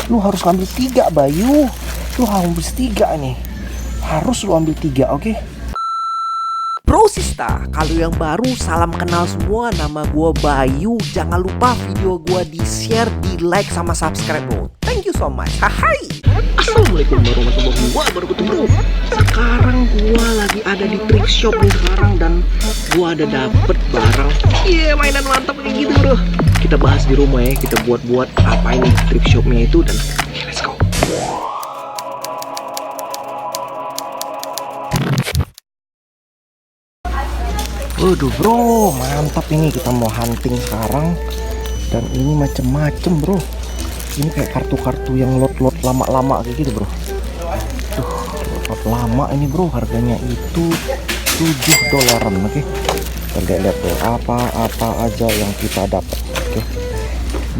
Lu harus ambil 3 Bayu. Lu harus 3 nih. Harus lu ambil 3, oke? Bro Sista, kalau yang baru salam kenal semua, nama gua Bayu. Jangan lupa video gua di share, di like sama subscribe bro. Thank you so much. Hai. Assalamualaikum warahmatullahi wabarakatuh bro. Sekarang gua lagi ada di thrift shop nih sekarang, dan gua ada dapet barang mainan mantap kayak gitu bro. Kita bahas di rumah ya, kita buat apa ini thrift shopnya itu, dan let's go. Waduh bro, mantap ini, kita mau hunting sekarang. Dan ini macem-macem bro. Ini kayak kartu-kartu yang lot-lot lama-lama kayak gitu bro. Tuh, lot lama ini bro, harganya itu $7, oke? Kita lihat tuh apa aja yang kita dapat, oke?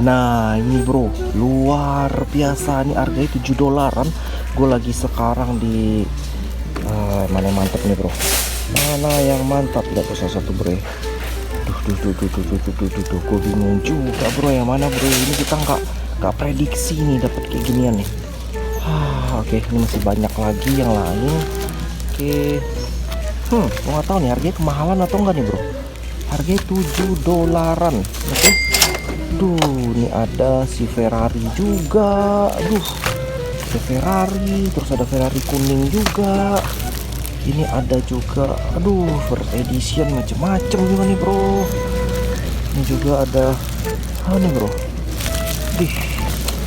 Nah ini bro, luar biasa, ini harganya $7. Gue lagi sekarang di mana yang mantap nih bro? Mana yang mantap? Lihat tuh salah satu bro ya. Duh, gue bingung juga bro, yang mana bro? Ini kita nggak prediksi nih dapat kayak ginian nih. Oke, ini masih banyak lagi yang lain. Oke, gue nggak tahu nih harganya kemahalan atau enggak nih bro. Harganya $7. Oke. Duh, ini ada si Ferrari juga. Aduh, ada Ferrari, terus ada Ferrari kuning juga. Ini ada juga, aduh, first edition macem-macem juga nih bro. Ini juga ada, nih bro.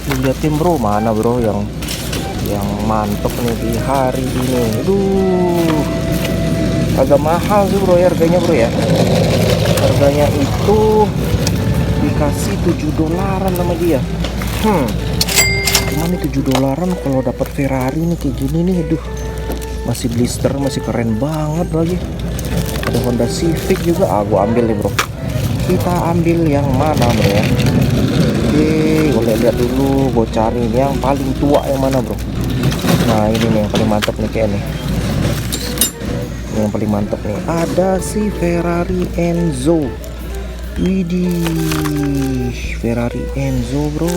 Lihatin bro, mana bro yang mantep nih di hari ini. Aduh, agak mahal sih bro ya harganya bro ya. Harganya itu dikasih $7 sama dia. Cuman nih $7 kalau dapat Ferrari nih kayak gini nih, aduh. Masih blister, masih keren banget lagi. Ada Honda Civic juga. Gua ambil nih bro. Kita ambil yang mana bro ya? Oke, gue lihat dulu, gue cari yang paling tua yang mana bro. Nah ini nih yang paling mantap nih kayaknya. Ini yang paling mantap nih. Ada si Ferrari Enzo. Widih, Ferrari Enzo bro.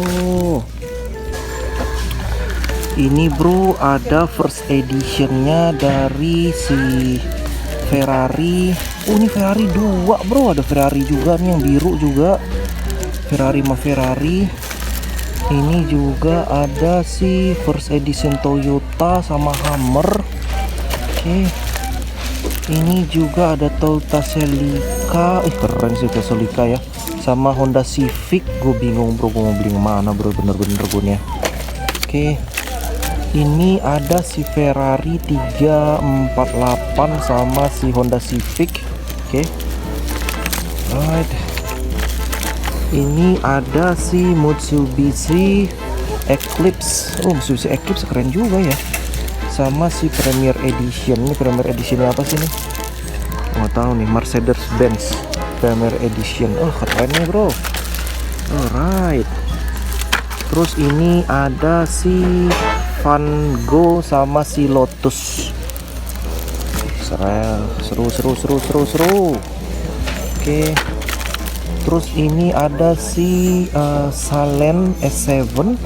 Ini bro ada first editionnya dari si Ferrari. Ini Ferrari 2 bro, ada Ferrari juga nih yang biru juga. Ferrari sama Ferrari. Ini juga ada si first edition Toyota sama Hummer. Oke. Ini juga ada Toyota Celica. Keren sih Toyota Celica ya. Sama Honda Civic. Gue bingung bro, gue mau beli yang mana bro, bener-bener gue nih. Oke. Ini ada si Ferrari 348 sama si Honda Civic. Oke. Right. Ini ada si Mitsubishi Eclipse. Mitsubishi Eclipse keren juga ya. Sama si Premier Edition. Ini Premier Edition apa sih nih? Nggak tahu nih. Mercedes-Benz Premier Edition. Keren nih bro. Alright. Terus ini ada si Van Gogh sama si Lotus. Seru. Oke. Terus ini ada si Salen S7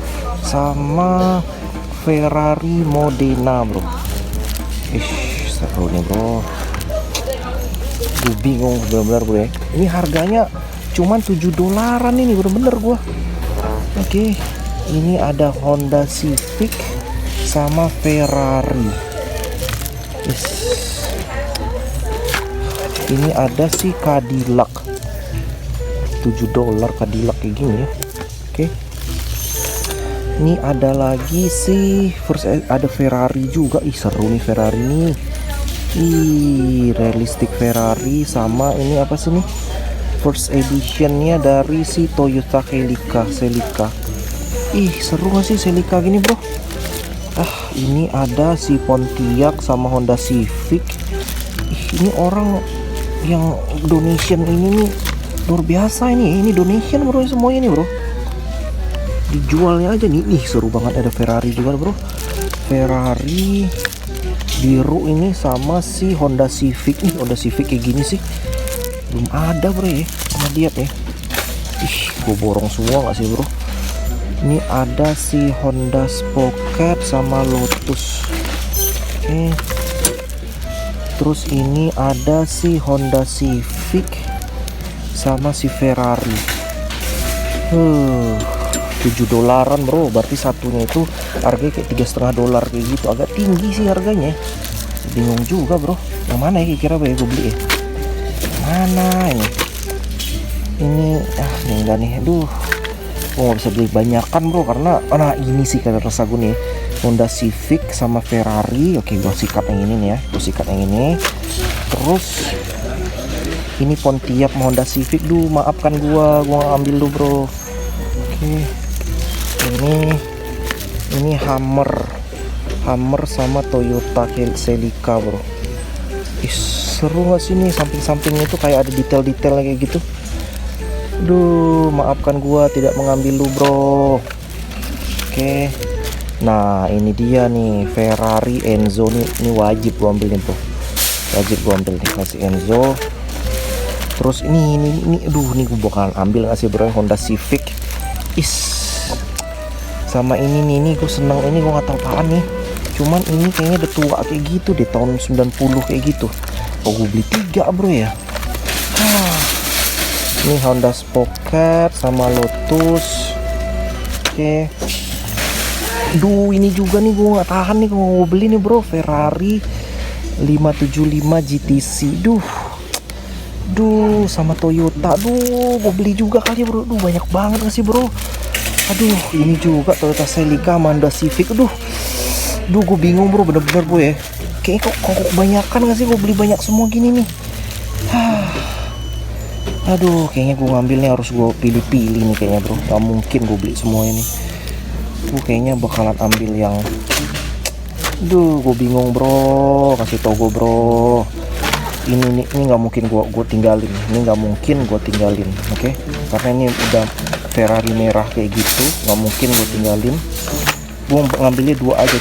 sama Ferrari Modena bro. Seru nih bro. Gue bingung bener-bener bro ya. Ini harganya cuman $7 ini, bener-bener gua. Oke. Ini ada Honda Civic sama Ferrari. Ini ada si Cadillac. $7 Cadillac kayak gini ya. Oke. Ini ada lagi si ada Ferrari juga. Seru nih Ferrari nih. Realistic Ferrari sama ini apa sih nih? First editionnya dari si Toyota Celica. Seru gak sih Celica gini bro? Ini ada si Pontiac sama Honda Civic. Ini orang yang donation ini nih luar biasa ini. Ini donation bro semuanya nih bro. Dijualnya aja nih. Seru banget, ada Ferrari juga bro. Ferrari biru ini sama si Honda Civic. Honda Civic kayak gini sih belum ada bro ya sama dia ya. Gue borong semua gak sih bro? Ini ada si Honda Spocket sama Lotus. Oke. Terus ini ada si Honda Civic sama si Ferrari. $7 bro, berarti satunya itu harganya kayak $3,5 kayak gitu, agak tinggi sih harganya. Bingung juga bro, yang mana ya kira-kira gue beli ya? Mana ini? Ini nih enggak nih, aduh, gue nggak bisa beli banyakan bro, karena ini sih kata rasa gue nih, Honda Civic sama Ferrari. Oke, gue sikat yang ini nih ya, gue sikat yang ini. Terus ini Pontiac sama Honda Civic, maafkan gua ambil dulu bro. Oke, ini Hummer sama Toyota Celica bro. Seru gak sih nih, samping-sampingnya itu kayak ada detail-detailnya kayak gitu. Maafkan gua tidak mengambil lu bro. Oke, nah ini dia nih Ferrari Enzo nih, ini wajib gua ambil nih bro, wajib gua ambil nih, kasih Enzo. Terus ini nih gua bakalan ambil nggak sih bro, Honda Civic. Sama ini gue seneng, ini gue nggak tahu apaan nih, cuman ini kayaknya udah tua kayak gitu deh, tahun 90 kayak gitu. Oh, gue beli 3 bro ya. Ini Honda Spocket sama Lotus. Oke. Ini juga nih gue nggak tahan nih, gue beli nih bro, Ferrari 575 GTC. Sama Toyota. Gue beli juga kali bro. Banyak banget gak sih bro? Ini juga Toyota Celica, Honda Civic. Gue bingung bro, bener-bener bro ya. Kayaknya kok kebanyakan gak sih gue beli banyak semua gini nih. Kayaknya gue ngambilnya harus gue pilih-pilih nih kayaknya bro. Gak mungkin gue beli semua ini. Gue kayaknya bakalan ambil yang gue bingung bro. Kasih tau gue bro. Ini nggak mungkin gue tinggalin. Ini nggak mungkin gue tinggalin. Oke? Karena ini udah Ferrari merah kayak gitu, nggak mungkin gue tinggalin. Gue ngambilnya 2 aja.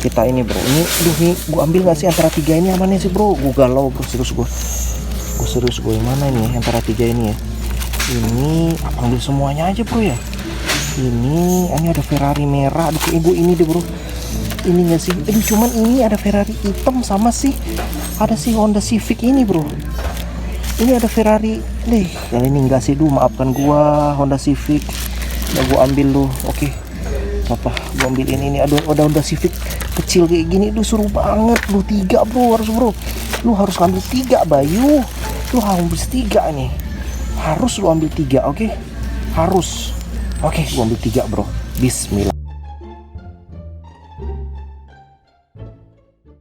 Kita ini bro. Ini gue ambil nggak sih antara 3 ini amannya sih bro? Gue galau bro, serius gue yang mana nih antara 3 ini ya? Ini ambil semuanya aja bro ya. Ini ada Ferrari merah. Gue ini deh bro. Ini nggak sih? Cuman ini ada Ferrari hitam sama sih. Ada si Honda Civic ini bro. Ini ada Ferrari deh. Yang ini enggak sih, maafkan gua Honda Civic. Ya gua ambil lu. Oke. Gua ambil ini. Ada Honda Civic kecil kayak gini. Seru banget. 3 bro, lu harus ambil 3 Bayu. Lu harus ambil 3 nih. Harus lu ambil 3, oke? Harus. Oke, gua ambil 3 bro. Bismillah.